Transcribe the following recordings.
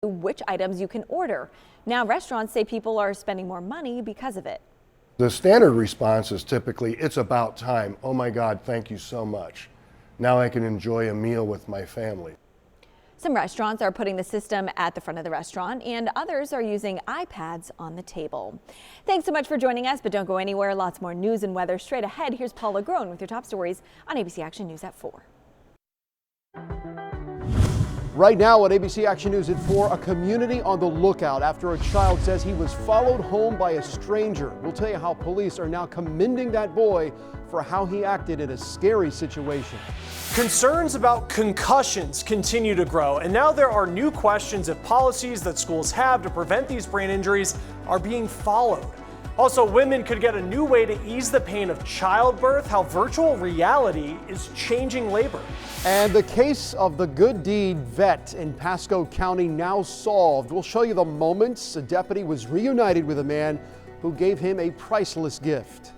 which items you can order. Now restaurants say people are spending more money because of it. The standard response is typically, it's about time. Oh my God, thank you so much. Now I can enjoy a meal with my family. Some restaurants are putting the system at the front of the restaurant and others are using iPads on the table. Thanks so much for joining us, but don't go anywhere. Lots more news and weather straight ahead. Here's Paula Groen with your top stories on ABC Action News at 4. Right now at ABC Action News at 4, a community on the lookout after a child says he was followed home by a stranger. We'll tell you how police are now commending that boy for how he acted in a scary situation. Concerns about concussions continue to grow, and now there are new questions if policies that schools have to prevent these brain injuries are being followed. Also, women could get a new way to ease the pain of childbirth, how virtual reality is changing labor. And the case of the good deed vet in Pasco County now solved. We'll show you the moments a deputy was reunited with a man who gave him a priceless gift.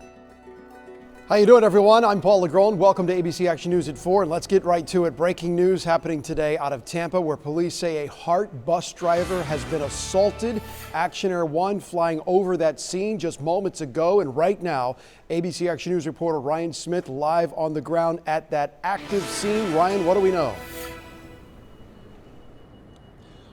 How you doing, everyone? I'm Paul Legrone. Welcome to ABC Action News at 4, and let's get right to it. Breaking news happening today out of Tampa, where police say a HART bus driver has been assaulted. Action Air 1 flying over that scene just moments ago, and right now, ABC Action News reporter Ryan Smith live on the ground at that active scene. Ryan, what do we know?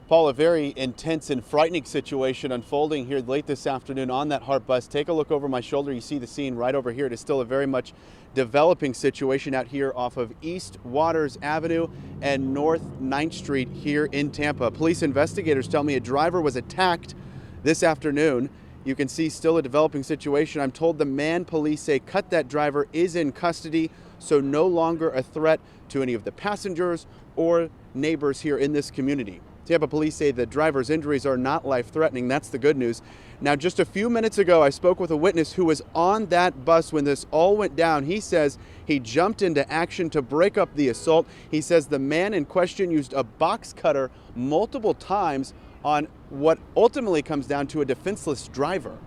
Paul, a very intense and frightening situation unfolding here late this afternoon on that HART bus. Take a look over my shoulder. You see the scene right over here. It is still a very much developing situation out here off of East Waters Avenue and North 9th Street here in Tampa. Police investigators tell me a driver was attacked this afternoon. You can see still a developing situation. I'm told the man police say cut that driver is in custody, so no longer a threat to any of the passengers or neighbors here in this community. Tampa police say the driver's injuries are not life-threatening. That's the good news. Now, just a few minutes ago, I spoke with a witness who was on that bus when this all went down. He says he jumped into action to break up the assault. He says the man in question used a box cutter multiple times on what ultimately comes down to a defenseless driver.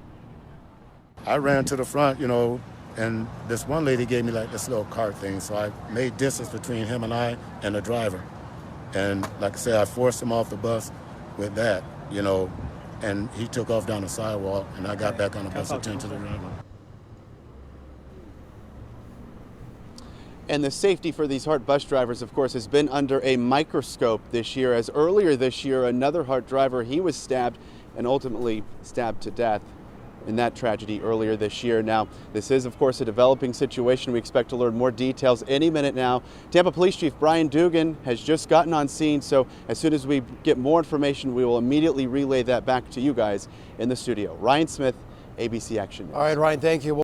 I ran to the front, and this one lady gave me like this little cart thing, so I made distance between him and I and the driver. And like I said, I forced him off the bus with that, and he took off down the sidewalk, and I got back on the bus and turned to the driver. And the safety for these HART bus drivers, of course, has been under a microscope this year, as earlier this year, another HART driver, he was stabbed and ultimately stabbed to death in that tragedy earlier this year. Now, this is, of course, a developing situation. We expect to learn more details any minute now. Tampa Police Chief Brian Dugan has just gotten on scene, so as soon as we get more information, we will immediately relay that back to you guys in the studio. Ryan Smith, ABC Action News. All right, Ryan, thank you.